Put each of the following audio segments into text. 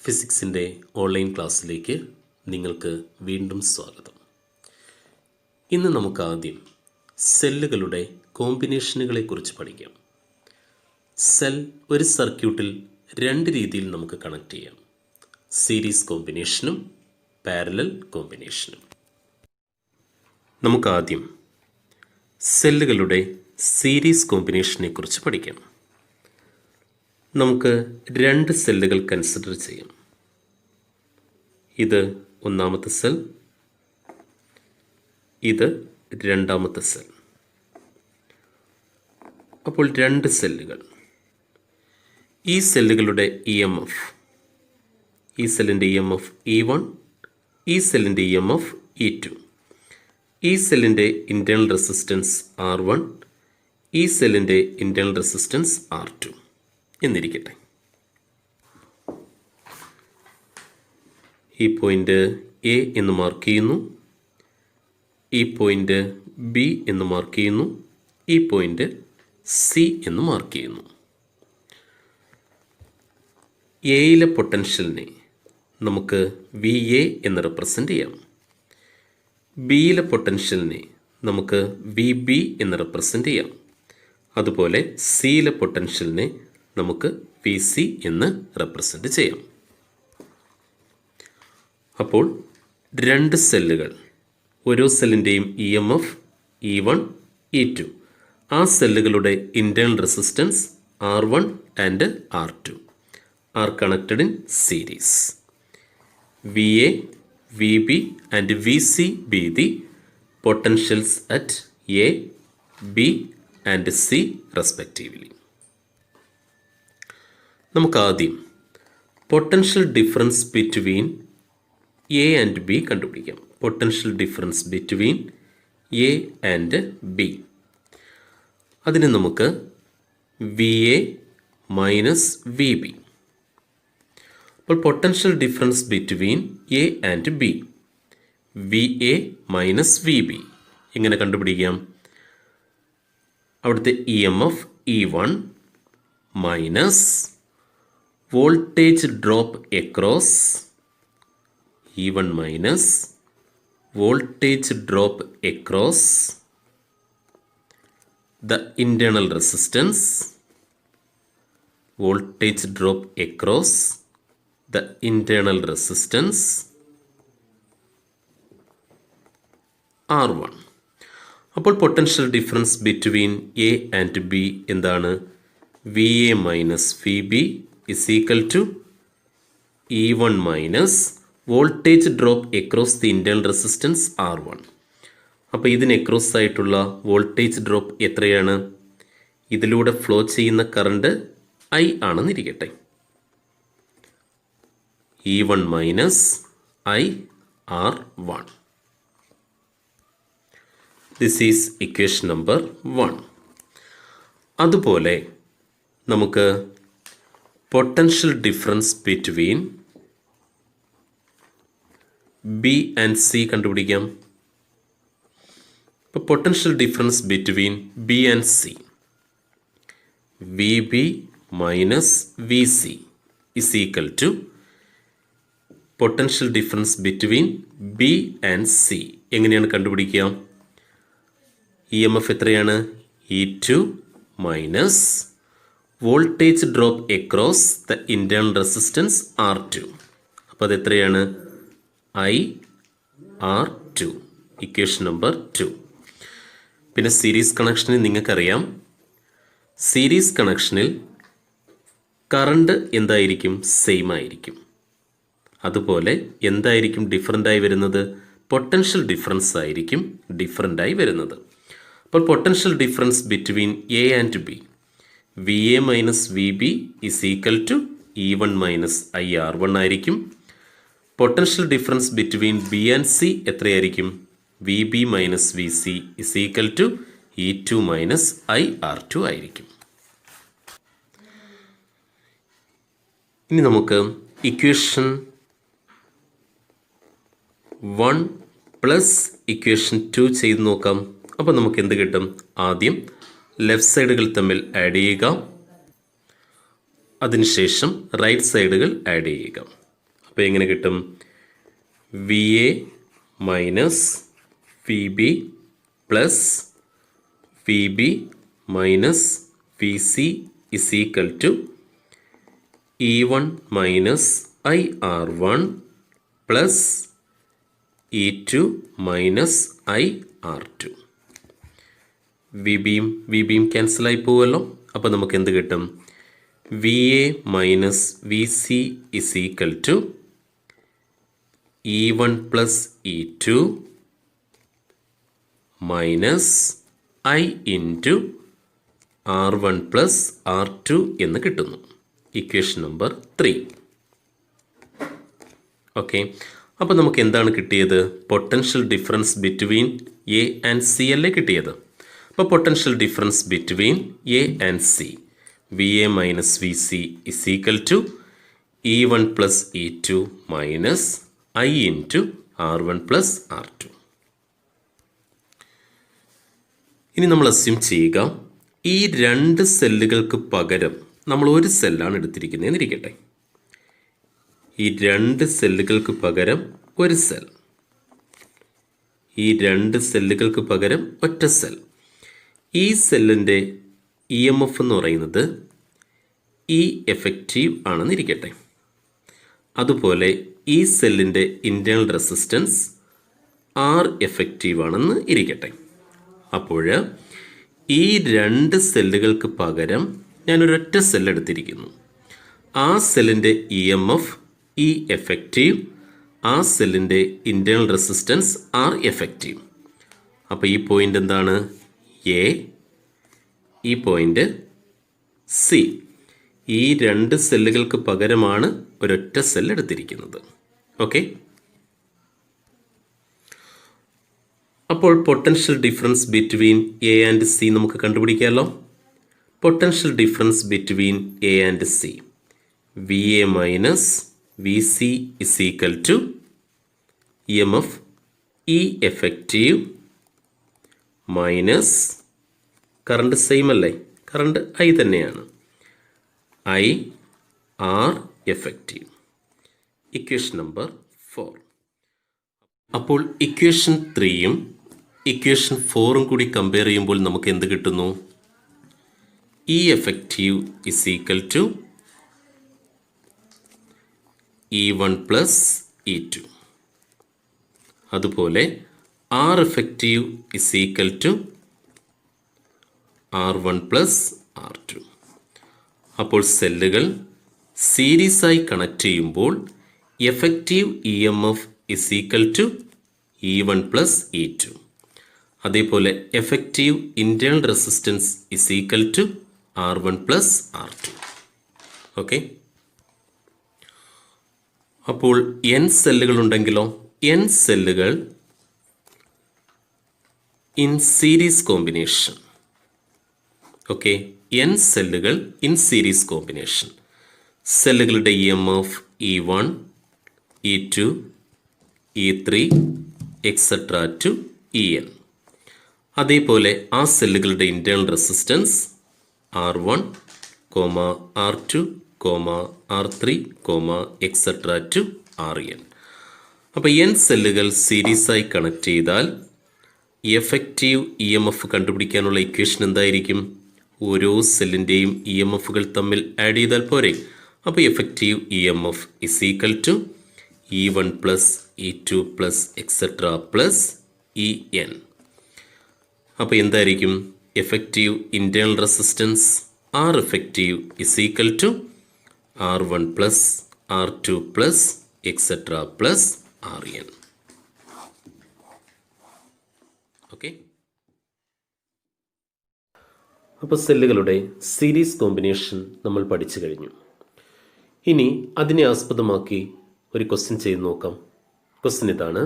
ഫിസിക്സിൻ്റെ online ക്ലാസ്സിലേക്ക് നിങ്ങൾക്ക് വീണ്ടും സ്വാഗതം. ഇന്ന് നമുക്ക് ആദ്യം സെല്ലുകളുടെ കോമ്പിനേഷനുകളെക്കുറിച്ച് പഠിക്കാം. സെൽ ഒരു സർക്യൂട്ടിൽ രണ്ട് രീതിയിൽ നമുക്ക് കണക്ട് ചെയ്യാം: സീരീസ് കോമ്പിനേഷനും പാരലൽ കോമ്പിനേഷനും. നമുക്ക് ആദ്യം സെല്ലുകളുടെ സീരീസ് കോമ്പിനേഷനെ കുറിച്ച് പഠിക്കാം. നമുക്ക് രണ്ട് സെല്ലുകൾ കൺസിഡർ ചെയ്യാം. ഇത് ഒന്നാമത്തെ സെൽ, ഇത് രണ്ടാമത്തെ സെൽ. അപ്പോൾ രണ്ട് സെല്ലുകൾ. ഈ സെല്ലുകളുടെ EMF, ഈ സെല്ലിൻ്റെ EMF E1, ഈ സെല്ലിൻ്റെ EMF E2, ഈ സെല്ലിൻ്റെ ഇൻറ്റേർണൽ റെസിസ്റ്റൻസ് R1, ഈ സെല്ലിൻ്റെ ഇൻറ്റേർണൽ റെസിസ്റ്റൻസ് R2 എന്നിരിക്കട്ടെ. ഈ പോയിൻ്റ് A എന്ന് മാർക്ക് ചെയ്യുന്നു, ഈ പോയിൻ്റ് B എന്ന് മാർക്ക് ചെയ്യുന്നു, ഈ പോയിൻ്റ് C എന്ന് മാർക്ക് ചെയ്യുന്നു. എയിലെ പൊട്ടൻഷ്യലിനെ നമുക്ക് VA എന്ന് റെപ്രസെൻ്റ് ചെയ്യാം. ബിയിലെ പൊട്ടൻഷ്യലിനെ നമുക്ക് VB എന്ന് റെപ്രസെൻ്റ് ചെയ്യാം. അതുപോലെ സിയിലെ പൊട്ടൻഷ്യലിനെ നമുക്ക് VC എന്ന് റെപ്രസെൻ്റ് ചെയ്യാം. അപ്പോൾ രണ്ട് സെല്ലുകൾ, ഓരോ സെല്ലിൻ്റെയും EMF E1, E2, ആ സെല്ലുകളുടെ internal resistance R1 and R2 are connected in series. VA, VB and VC be the potentials at A, B and C respectively. നമുക്ക് ആദ്യം potential difference between A and B കണ്ടുപിടിക്കാം. Potential difference between A and B. അതിന് നമുക്ക് VA minus VB. അപ്പോൾ potential difference between A and B, VA minus VB എങ്ങനെ കണ്ടുപിടിക്കാം? അവിടുത്തെ EMF E1 minus voltage drop across E1 minus voltage drop across the internal resistance, voltage drop across the internal resistance R1. അപ്പോൾ potential difference between A and B എന്താണ്? VA minus VB is equal to E1 minus voltage drop across the internal resistance R1. അപ്പോൾ ഇതിന് across ആയിട്ടുള്ള voltage drop എത്രയാണ്? ഇതിലൂടെ flow ചെയ്യുന്ന current I ആണെന്നിരിക്കട്ടെ. E1 minus I R1. This is equation number 1. അതുപോലെ നമുക്ക് potential difference between B and C കണ്ടുപിടിക്കാം. ഇപ്പോൾ potential difference between B and C, VB minus VC is equal to potential difference between B and C. എങ്ങനെയാണ് കണ്ടുപിടിക്കുക? EMF എത്രയാണ്? E2 minus voltage drop across the internal resistance R2. അപ്പോൾ അത് എത്രയാണ്? IR2, equation number 2. പിന്നെ series കണക്ഷനിൽ നിങ്ങൾക്കറിയാം, series കണക്ഷനിൽ കറണ്ട് എന്തായിരിക്കും? സെയിം ആയിരിക്കും. അതുപോലെ എന്തായിരിക്കും ഡിഫറൻ്റായി വരുന്നത്? പൊട്ടൻഷ്യൽ ഡിഫറൻസ് ആയിരിക്കും ഡിഫറൻ്റായി വരുന്നത്. അപ്പോൾ potential difference between A and B, VA minus VB is equal to E1 minus IR1 ആയിരിക്കും. Potential difference between B and C എത്രയായിരിക്കും? VB minus VC is equal to E2 minus IR2 ആയിരിക്കും. ഇനി നമുക്ക് equation 1 plus equation 2 ചെയ്ത് നോക്കാം. അപ്പോൾ നമുക്ക് എന്ത് കിട്ടും? ആദ്യം ലെഫ്റ്റ് സൈഡുകൾ തമ്മിൽ ആഡ് ചെയ്യുക, അതിനുശേഷം റൈറ്റ് സൈഡുകൾ ആഡ് ചെയ്യുക. അപ്പോൾ എങ്ങനെ കിട്ടും? V A minus V B plus V B minus V C is equal to E1 minus I R one plus E2 minus I R two. V ബിയും ക്യാൻസലായി പോവുമല്ലോ. അപ്പോൾ നമുക്ക് എന്ത് കിട്ടും? V A minus V C is equal to E1 plus E2 minus I into R1 plus R2 എന്ന് കിട്ടുന്നു. Equation number 3. Okay, അപ്പോൾ നമുക്ക് എന്താണ് കിട്ടിയത്? Potential difference between A and C അല്ലേ കിട്ടിയത്. അപ്പോൾ potential difference between A and C V A minus V C is equal to E1 plus E2 minus I into R1 plus R2. ഇനി നമ്മൾ assume ചെയ്യുക ഈ രണ്ട് സെല്ലുകൾക്ക് പകരം നമ്മൾ ഒരു സെല്ലാണ് എടുത്തിരിക്കുന്നതെന്ന് ഇരിക്കട്ടെ. ഈ രണ്ട് സെല്ലുകൾക്ക് പകരം ഒരു സെൽ, ഈ രണ്ട് സെല്ലുകൾക്ക് പകരം ഒറ്റ സെൽ. ഈ സെല്ലിൻ്റെ ഇ എം എഫ് എന്ന് പറയുന്നത് ഇ എഫക്റ്റീവ് ആണെന്നിരിക്കട്ടെ. അതുപോലെ ഈ സെല്ലിൻ്റെ ഇൻറ്റേർണൽ റെസിസ്റ്റൻസ് ആർ എഫക്റ്റീവ് ആണെന്ന് ഇരിക്കട്ടെ. അപ്പോൾ ഈ രണ്ട് സെല്ലുകൾക്ക് പകരം ഞാനൊരൊറ്റ സെൽ എടുത്തിരിക്കുന്നു. ആ സെല്ലിൻ്റെ E M F E effective, ആ സെല്ലിൻ്റെ ഇൻറ്റേർണൽ റെസിസ്റ്റൻസ് ആർ എഫക്റ്റീവ്. അപ്പോൾ ഈ പോയിൻ്റ് എന്താണ്? എ, ഈ പോയിൻ്റ് സി. ഈ രണ്ട് സെല്ലുകൾക്ക് പകരമാണ് ഒരൊറ്റ സെൽ എടുത്തിരിക്കുന്നത്. ഓക്കെ, അപ്പോൾ potential difference between A and C നമുക്ക് കണ്ടുപിടിക്കാമല്ലോ. Potential difference between A and C V A minus V C is equal to E M F E effective minus current same അല്ലേ, കറണ്ട് ഐ തന്നെയാണ്, I R effective. Equation number 4. അപ്പോൾ equation 3യും equation 4ഉം കൂടി compare ചെയ്യുമ്പോൾ നമുക്ക് എന്ത് കിട്ടുന്നു? E effective is equal to E1 plus E2. അതുപോലെ R effective is equal to R1 plus R2. അപ്പോൾ സെല്ലുകൾ സീരീസായി കണക്ട് ചെയ്യുമ്പോൾ effective E M F is equal to E1 plus E2. അതേപോലെ effective internal resistance is equal to R1 plus R2. Okay, അപ്പോൾ n സെല്ലുകൾ ഉണ്ടെങ്കിലോ, n സെല്ലുകൾ in series combination. Okay, n സെല്ലുകൾ ഇൻ സീരീസ് കോമ്പിനേഷൻ. സെല്ലുകളുടെ E M F E1, E2, E3 etcetera to En. അതേപോലെ ആ സെല്ലുകളുടെ internal resistance R1, R2, R3, etcetera to Rn. അപ്പോൾ n സെല്ലുകൾ സീരീസായി കണക്ട് ചെയ്താൽ എഫക്റ്റീവ് ഇ എം എഫ് കണ്ടുപിടിക്കാനുള്ള ഇക്വേഷൻ എന്തായിരിക്കും? ഓരോ സെല്ലിൻ്റെയും ഇ എം എഫുകൾ തമ്മിൽ ആഡ് ചെയ്താൽ പോരെ. അപ്പോൾ effective E M F is equal to E1 plus E2 plus etcetera plus En. അപ്പോൾ എന്തായിരിക്കും? Effective internal resistance R effective is equal to R1 plus R2 plus etcetera plus Rn. Okay, അപ്പോൾ സെല്ലുകളുടെ series combination നമ്മൾ പഠിച്ചു കഴിഞ്ഞു. ഇനി അതിനെ ആസ്പദമാക്കി ഒരു ക്വസ്റ്റ്യൻ ചെയ്ത് നോക്കാം. ക്വസ്റ്റ്യൻ ഇതാണ്: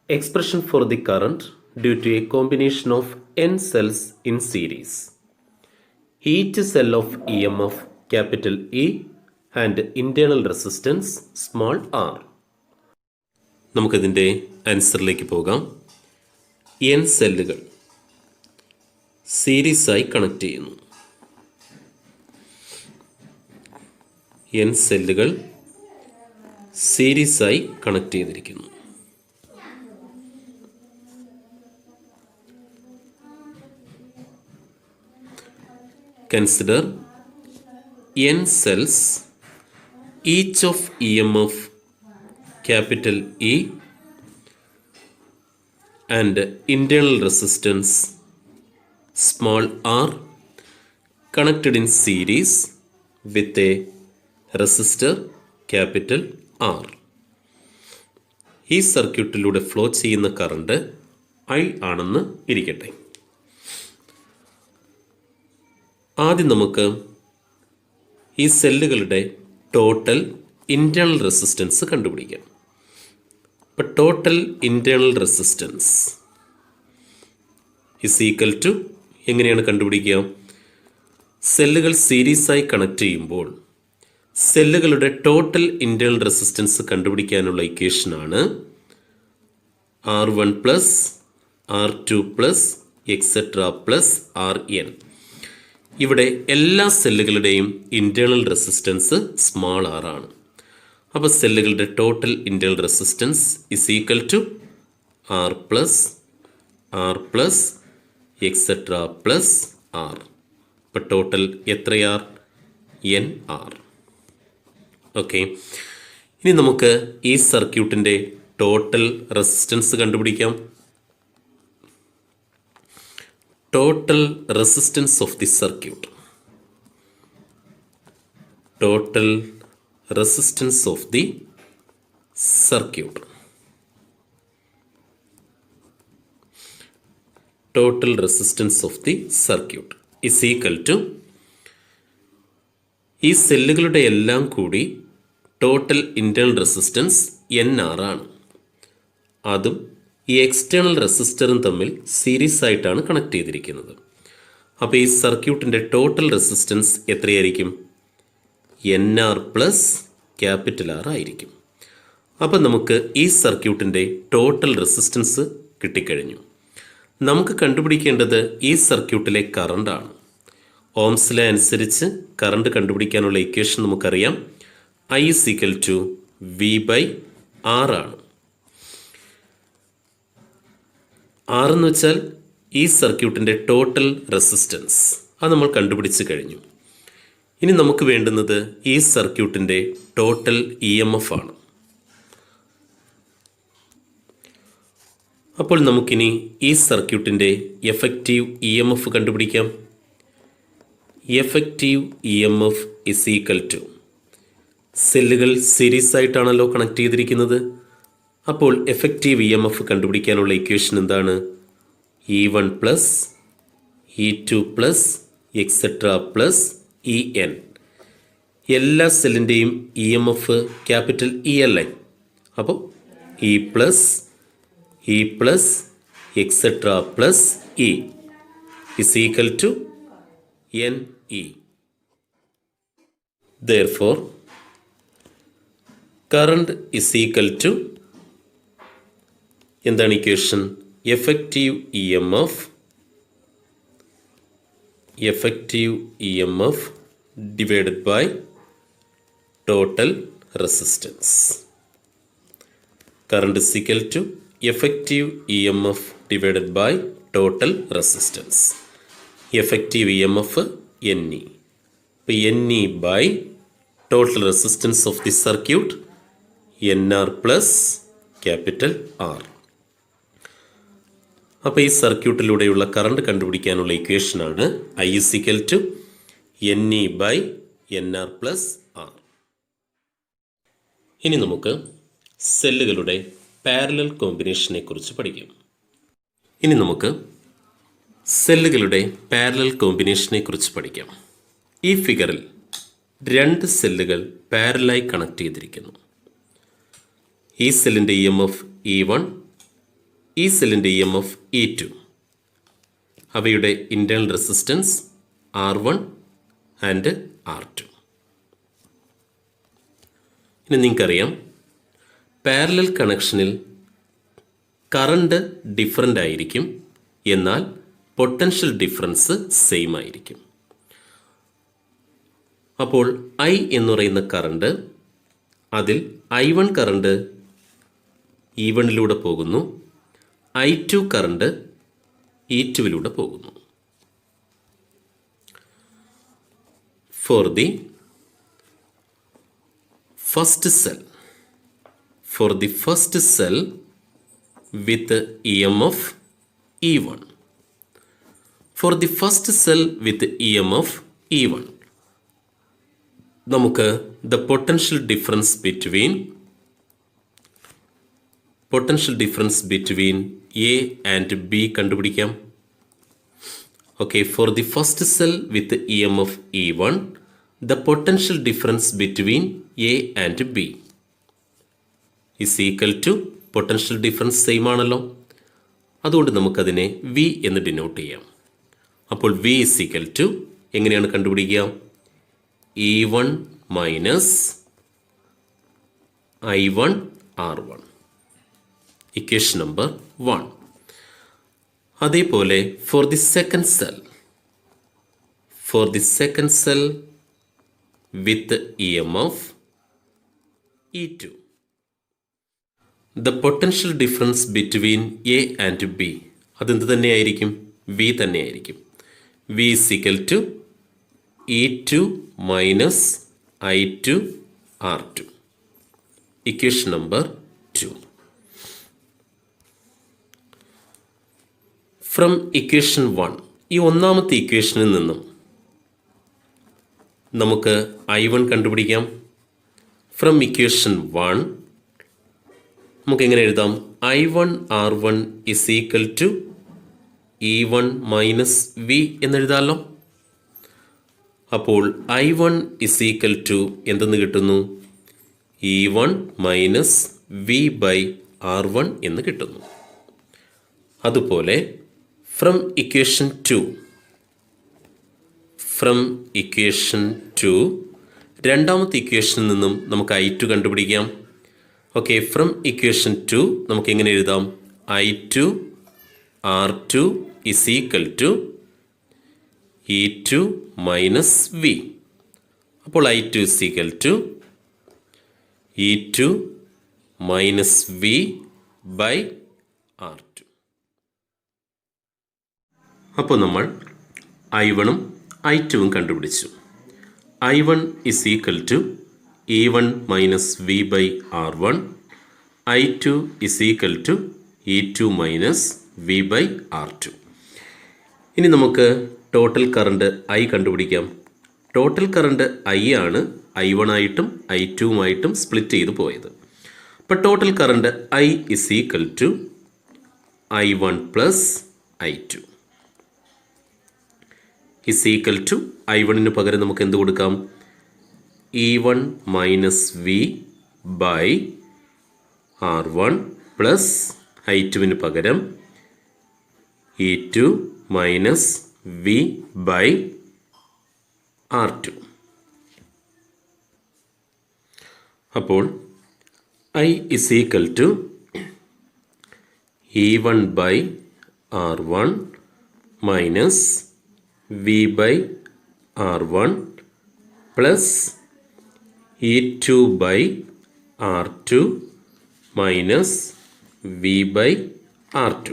expression for the current due to a combination of n cells in series. Each cell of E M F capital E and internal resistance small r. നമുക്കതിൻ്റെ ആൻസറിലേക്ക് പോകാം. n സെല്ലുകൾ സീരീസായി കണക്ട് ചെയ്യുന്നു. n സെല്ലുകൾ സീരീസായി കണക്ട് ചെയ്തിരിക്കുന്നു. Consider n cells, each of EMF capital E and internal resistance small r connected in series with a resistor capital R. ഈ സർക്യൂട്ടിലൂടെ flow ചെയ്യുന്ന കറണ്ട് I ആണെന്ന് ഇരിക്കട്ടെ. ആദ്യം നമുക്ക് ഈ സെല്ലുകളുടെ ടോട്ടൽ ഇൻറ്റേർണൽ റെസിസ്റ്റൻസ് കണ്ടുപിടിക്കാം. അപ്പോൾ total internal resistance is equal to എങ്ങനെയാണ് കണ്ടുപിടിക്കുക? സെല്ലുകൾ സീരീസായി കണക്ട് ചെയ്യുമ്പോൾ സെല്ലുകളുടെ ടോട്ടൽ ഇൻറ്റേർണൽ റെസിസ്റ്റൻസ് കണ്ടുപിടിക്കാനുള്ള ഇക്വേഷനാണ് R1 plus R2 plus etcetera plus RN. ഇവിടെ എല്ലാ സെല്ലുകളുടെയും ഇൻറ്റേർണൽ റെസിസ്റ്റൻസ് സ്മാൾ r ആണ്. അപ്പോൾ സെല്ലുകളുടെ total internal resistance is equal to R plus etcetera plus R. അപ്പോൾ ടോട്ടൽ എത്രയാർ? NR. ഓക്കെ, ഇനി നമുക്ക് ഈ സർക്യൂട്ടിൻ്റെ ടോട്ടൽ റെസിസ്റ്റൻസ് കണ്ടുപിടിക്കാം. Total resistance of the circuit. Total resistance of the circuit. Total resistance of the circuit is equal to ഈ സെല്ലുകളുടെ എല്ലാം കൂടി ടോട്ടൽ ഇൻറ്റേർണൽ റെസിസ്റ്റൻസ് NR ആണ്. അതും ഈ എക്സ്റ്റേണൽ റെസിസ്റ്ററും തമ്മിൽ സീരീസ് ആയിട്ടാണ് കണക്ട് ചെയ്തിരിക്കുന്നത്. അപ്പോൾ ഈ സർക്യൂട്ടിൻ്റെ ടോട്ടൽ റെസിസ്റ്റൻസ് എത്രയായിരിക്കും? NR പ്ലസ് ക്യാപിറ്റൽ R ആയിരിക്കും. അപ്പോൾ നമുക്ക് ഈ സർക്യൂട്ടിൻ്റെ ടോട്ടൽ റെസിസ്റ്റൻസ് കിട്ടിക്കഴിഞ്ഞു. നമുക്ക് കണ്ടുപിടിക്കേണ്ടത് ഈ സർക്യൂട്ടിലെ കറണ്ടാണ്. ഓംസ് ലോ അനുസരിച്ച് കറണ്ട് കണ്ടുപിടിക്കാനുള്ള ഇക്വേഷൻ നമുക്കറിയാം. I is equal to V/R ആണ്. R എന്ന് വെച്ചാൽ ഈ സർക്യൂട്ടിൻ്റെ ടോട്ടൽ റെസിസ്റ്റൻസ്. അത് നമ്മൾ കണ്ടുപിടിച്ച് കഴിഞ്ഞു. ഇനി നമുക്ക് വേണ്ടുന്നത് ഈ സർക്യൂട്ടിൻ്റെ ടോട്ടൽ EMF ആണ്. അപ്പോൾ നമുക്കിനി ഈ സർക്യൂട്ടിൻ്റെ എഫക്റ്റീവ് EMF കണ്ടുപിടിക്കാം. Effective EMF is equal to, സെല്ലുകൾ സീരീസ് ആയിട്ടാണല്ലോ കണക്ട് ചെയ്തിരിക്കുന്നത്. അപ്പോൾ എഫക്റ്റീവ് EMF കണ്ടുപിടിക്കാനുള്ള ഇക്വേഷൻ എന്താണ്? E1 plus E2 plus etcetera plus EN. എല്ലാ സെല്ലിൻ്റെയും EMF ക്യാപിറ്റൽ E അല്ലേ? അപ്പോൾ E plus etcetera plus E is equal to NE. Therefore, current is equal to, എന്താണ് equation? Effective EMF divided by total resistance. Current is equal to effective EMF divided by total resistance. Effective EMF NE. അപ്പോൾ NE by total resistance of the circuit NR plus capital R. അപ്പോൾ ഈ സർക്യൂട്ടിലൂടെയുള്ള current കണ്ടുപിടിക്കാനുള്ള ഇക്വേഷനാണ് I is equal to NE by NR plus R. ഇനി നമുക്ക് സെല്ലുകളുടെ parallel കോമ്പിനേഷനെ കുറിച്ച് പഠിക്കാം. ഈ ഫിഗറിൽ രണ്ട് സെല്ലുകൾ പാരലായി കണക്ട് ചെയ്തിരിക്കുന്നു. ഈ സെല്ലിൻ്റെ EMF E1, ഈ സെല്ലിൻ്റെ EMF E2. അവയുടെ internal resistance R1 and R2. ഇനി നിങ്ങൾക്കറിയാം, പാരലൽ കണക്ഷനിൽ കറണ്ട് ഡിഫറൻ്റ് ആയിരിക്കും, എന്നാൽ പൊട്ടൻഷ്യൽ ഡിഫറൻസ് സെയിം ആയിരിക്കും. അപ്പോൾ I എന്ന് പറയുന്ന കറണ്ട് അതിൽ I1 കറണ്ട് E1 പോകുന്നു, I2 കറണ്ട് E2 പോകുന്നു. For the first cell with EMF E1. For the first cell with EMF E1, നമുക്ക് the potential difference between A and B കണ്ടുപിടിക്കാം. Okay, for the first cell with EMF E1, the potential difference between A and B is equal to potential difference same ആണല്ലോ. അതുകൊണ്ട് നമുക്കതിനെ V എന്ന് denote ചെയ്യാം. അപ്പോൾ V is equal to എങ്ങനെയാണ് കണ്ടുപിടിക്കുക? E1 minus I1 R1. Equation number 1. അതേപോലെ for the second cell with EMF E2, the potential difference between A and B അതെന്ത് തന്നെയായിരിക്കും? V തന്നെയായിരിക്കും. V is equal to E2 minus I2 R2. Equation number 2. From equation 1, ഈ ഒന്നാമത്തെ ഇക്വേഷനിൽ നിന്നും നമുക്ക് I1 കണ്ടുപിടിക്കാം. ഫ്രം ഇക്വേഷൻ 1 നമുക്ക് എങ്ങനെ എഴുതാം? I1 R1 is equal to E1 minus V എന്നെഴുതാമല്ലോ. അപ്പോൾ I1 is equal to എന്തെന്ന് കിട്ടുന്നു? E1 minus V by R1 എന്ന് കിട്ടുന്നു. അതുപോലെ ഫ്രം ഇക്വേഷൻ 2, രണ്ടാമത്തെ ഇക്വേഷനിൽ നിന്നും നമുക്ക് I2 കണ്ടുപിടിക്കാം. ഓക്കെ, ഫ്രം ഇക്വേഷൻ 2 നമുക്ക് എങ്ങനെ എഴുതാം? I2 R2 is equal to E2 minus V. അപ്പോൾ I2 is equal to E2 minus V by R2. അപ്പോൾ നമ്മൾ I1ഉം I2ഉം കണ്ടുപിടിച്ചു. I1 is equal to E1 minus V by R1. I2 is equal to E2 minus V by R2. ഇനി നമുക്ക് total current I കണ്ടുപിടിക്കാം. Total current I ആണ് I1 ആയിട്ടും I2മായിട്ടും split ചെയ്ത് പോയത്. അപ്പോൾ total current I is equal to I1 plus I2 is equal to I1ന് പകരം നമുക്ക് എന്ത് കൊടുക്കാം? E1 minus V by R1 plus I2വിന് പകരം E2 minus V by R2. അപ്പോൾ I is equal to E1 by R1 minus V by R1 plus E2 by R2 minus V by R2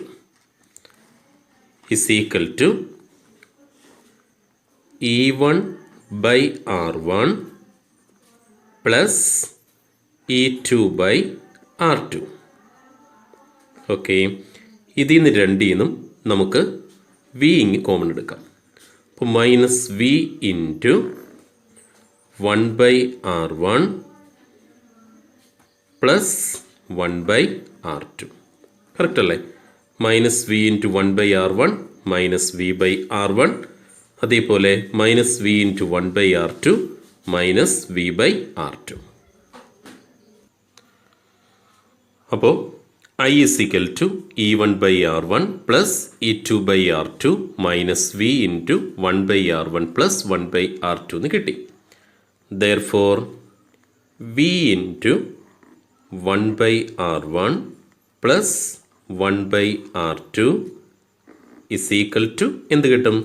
is equal to E1 by R1 plus E2 by R2. Okay, ഇതിൽ നിന്ന് രണ്ടിന്നും നമുക്ക് V ഇങ്ങ് common എടുക്കാം. അപ്പോൾ minus V into 1 by R1 plus 1 by R2. Correct അല്ലേ? Minus V into 1 by R1 minus V by R1. അതേപോലെ minus V into 1 by R2 minus V by R2. അപ്പോൾ I is equal to E1 by R1 plus E2 by R2 minus V into 1 by R1 plus 1 by R2 എന്ന് കിട്ടി. Therefore, V into 1 by R1 plus 1 by R2 is equal to എന്ത് കിട്ടും?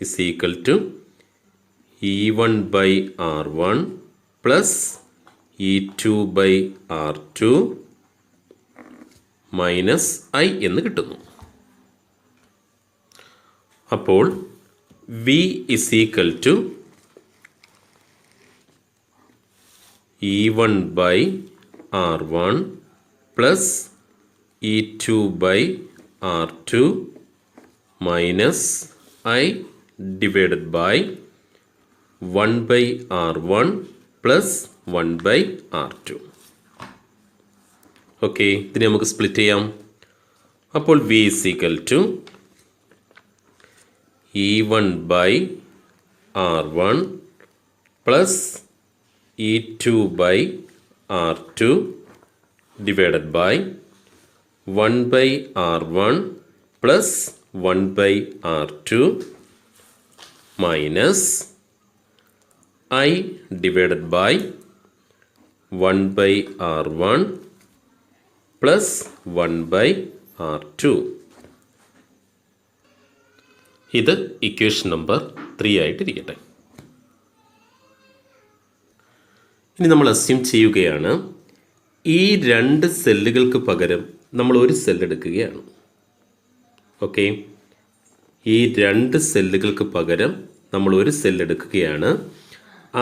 is equal to E1 by R1 plus E2 by R2 minus I എന്ന് കിട്ടുന്നു. അപ്പോൾ V is equal to E1 by R1 plus E2 by R2 minus I divided by 1 by R1 plus 1 by R2. Okay, ഇതിനെ നമുക്ക് split ചെയ്യാം. അപ്പോൾ V is equal to E1 by R1 plus E2 by R2 divided by 1 by R1 plus 1 by R2 minus I divided by 1 by R1 plus 1 by R2. ഇത് equation number 3 ആയിട്ടിരിക്കട്ടെ. ഇനി നമ്മൾ assume ചെയ്യുകയാണ് ഈ രണ്ട് സെല്ലുകൾക്ക് പകരം നമ്മൾ ഒരു സെൽ എടുക്കുകയാണ്. ഓക്കെ, ഈ രണ്ട് സെല്ലുകൾക്ക് പകരം നമ്മൾ ഒരു സെൽ എടുക്കുകയാണ്.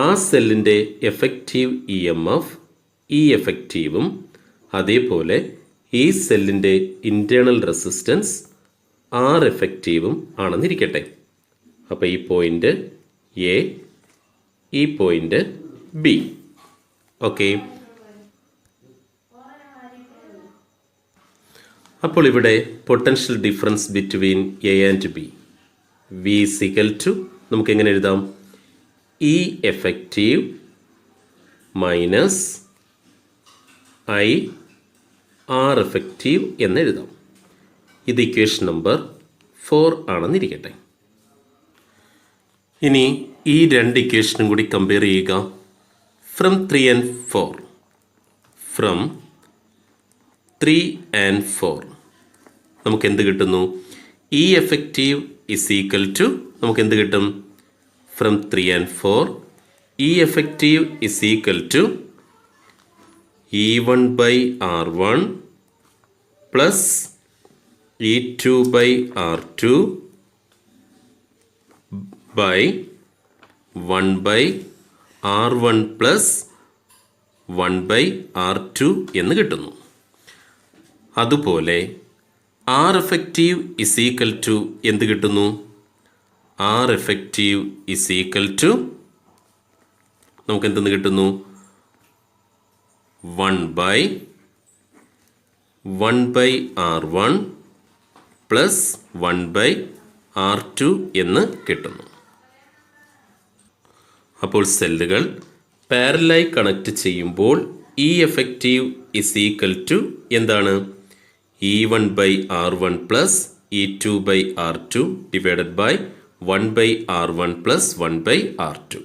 ആ സെല്ലിൻ്റെ എഫക്റ്റീവ് EMF E എഫക്റ്റീവും അതേപോലെ ഈ സെല്ലിൻ്റെ ഇൻറ്റേർണൽ റെസിസ്റ്റൻസ് R എഫക്റ്റീവും ആണെന്നിരിക്കട്ടെ. അപ്പോൾ ഈ പോയിൻ്റ് എ, ഈ പോയിൻ്റ് ബി. ഓക്കെ, അപ്പോൾ ഇവിടെ potential difference between A and B V is equal to നമുക്ക് എങ്ങനെ എഴുതാം? E effective minus I R effective എന്ന് എഴുതാം. ഇത് ഇക്വേഷൻ നമ്പർ 4 ആണെന്നിരിക്കട്ടെ. ഇനി ഈ രണ്ട് ഇക്വേഷനും കൂടി കമ്പയർ ചെയ്യുക. ഫ്രം 3 and 4 ഫ്രം 3 and 4 നമുക്ക് എന്ത് കിട്ടുന്നു? E effective is equal to നമുക്ക് എന്ത് കിട്ടും? From 3 and 4 E effective is equal to E1 by R1 plus E2 by R2 by 1 by R1 plus 1 by R2 എന്ന് കിട്ടുന്നു. അതുപോലെ R effective is equal to എന്ത് കിട്ടുന്നു? R effective is equal to നമുക്ക് എന്തെന്ന് കിട്ടുന്നു? 1 by R1 plus 1 by R2 എന്ന് കിട്ടുന്നു. അപ്പോൾ സെല്ലുകൾ പാരലായി കണക്ട് ചെയ്യുമ്പോൾ E effective is equal to എന്താണ്? E1 by R1 plus E2 by R2 divided by 1 by R1 plus 1 by R2.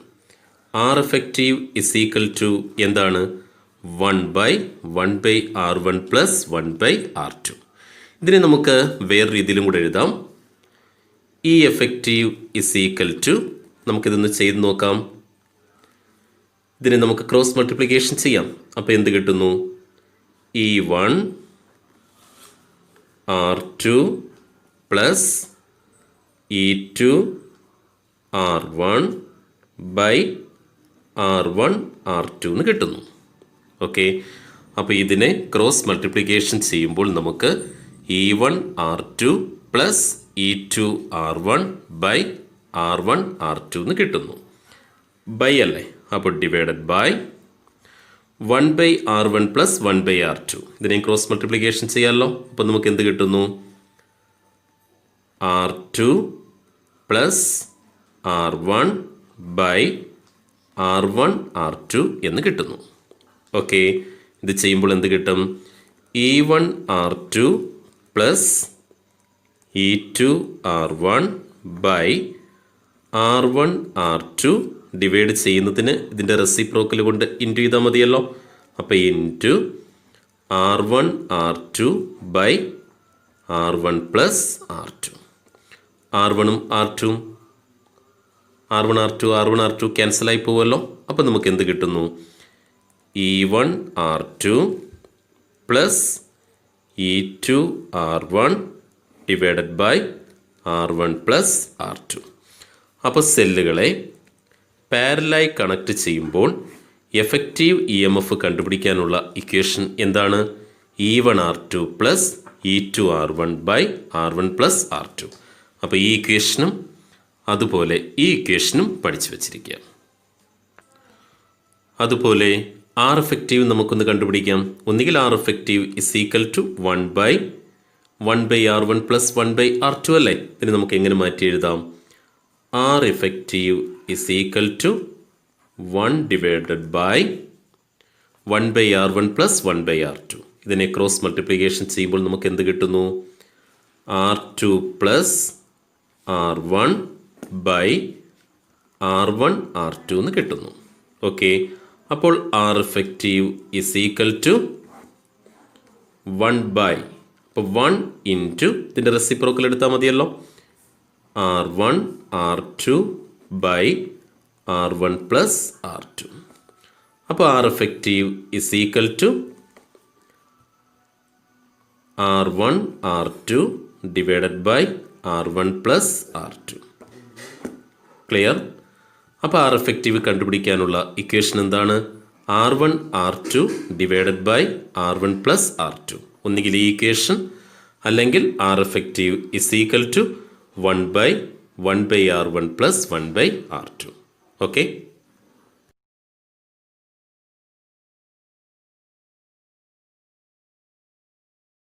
R effective is equal to എന്താണ്? 1 by R1 plus 1 by R2. ഇതിനെ നമുക്ക് വേറെ രീതിയിലും കൂടെ എഴുതാം. E effective is equal to നമുക്കിതൊന്ന് ചെയ്ത് നോക്കാം. ഇതിനെ നമുക്ക് ക്രോസ് മൾട്ടിപ്ലിക്കേഷൻ ചെയ്യാം. അപ്പോൾ എന്ത് കിട്ടുന്നു? E1 R2 plus E2 R1 by R1 R2 എന്ന് കിട്ടുന്നു. ഓക്കെ, അപ്പോൾ ഇതിനെ ക്രോസ് മൾട്ടിപ്ലിക്കേഷൻ ചെയ്യുമ്പോൾ നമുക്ക് E1 R2 plus E2 R1 by R1 R2 എന്ന് കിട്ടുന്നു. ബൈ അല്ലേ? അപ്പോൾ divided by 1 by R1 plus 1 by R2. ഇതിനെ ക്രോസ് മൾട്ടിപ്ലിക്കേഷൻ ചെയ്യാമല്ലോ. അപ്പോൾ നമുക്ക് എന്ത് കിട്ടുന്നു? R2 plus R1 by R1 R2 എന്ന് കിട്ടുന്നു. ഓക്കെ, ഇത് ചെയ്യുമ്പോൾ എന്ത് കിട്ടും? E1 R2 plus E2 R1 by R1 R2 divide ചെയ്യുന്നതിന് ഇതിൻ്റെ റെസിപ്രോക്കൽ കൊണ്ട് ഇൻറ്റു ചെയ്താൽ മതിയല്ലോ. അപ്പോൾ into R1 R2 by R1 plus R2. R1ഉം R2ഉം R1 R2 ക്യാൻസലായി പോവുമല്ലോ. അപ്പോൾ നമുക്ക് എന്ത് കിട്ടുന്നു? E1 R2 plus E2 R1 divided by R1 plus R2. അപ്പോൾ സെല്ലുകളെ പാരലായി കണക്ട് ചെയ്യുമ്പോൾ എഫക്റ്റീവ് EMF കണ്ടുപിടിക്കാനുള്ള ഇക്വേഷൻ എന്താണ്? E1 R2 plus E2 R1 by R1 plus R2. അപ്പോൾ ഈ ഇക്വേഷനും അതുപോലെ ഈ ഇക്വേഷനും പഠിച്ചു വച്ചിരിക്കുക. അതുപോലെ ആർ എഫക്റ്റീവ് നമുക്കൊന്ന് കണ്ടുപിടിക്കാം. ഒന്നുകിൽ R effective is equal to 1 by R1 plus 1 by R2 അല്ലേ? പിന്നെ നമുക്ക് എങ്ങനെ മാറ്റി എഴുതാം? R effective is equal to 1 divided by 1 by R1 plus 1 by R2. ഇതിനെ ക്രോസ് മൾട്ടിപ്ലിക്കേഷൻ ചെയ്യുമ്പോൾ നമുക്ക് എന്ത് കിട്ടുന്നു? R2 plus R1 by R1 R2 എന്ന് കിട്ടുന്നു. ഓക്കെ, അപ്പോൾ R effective is equal to 1 by, അപ്പോൾ 1 ഇൻറ്റു ഇതിൻ്റെ റെസിപ്രോക്കൽ എടുത്താൽ മതിയല്ലോ, R1 R2 by R1 plus R2. അപ്പോൾ R effective is equal to R1 R2 divided by R1 plus R2. Clear? അപ്പോൾ R effective കണ്ടുപിടിക്കാനുള്ള ഇക്വേഷൻ എന്താണ്? R1 R2 divided by R1 plus R2. ഒന്നുകിൽ ഈ equation അല്ലെങ്കിൽ R effective is equal to 1 by R1 plus 1 by R2. Okay.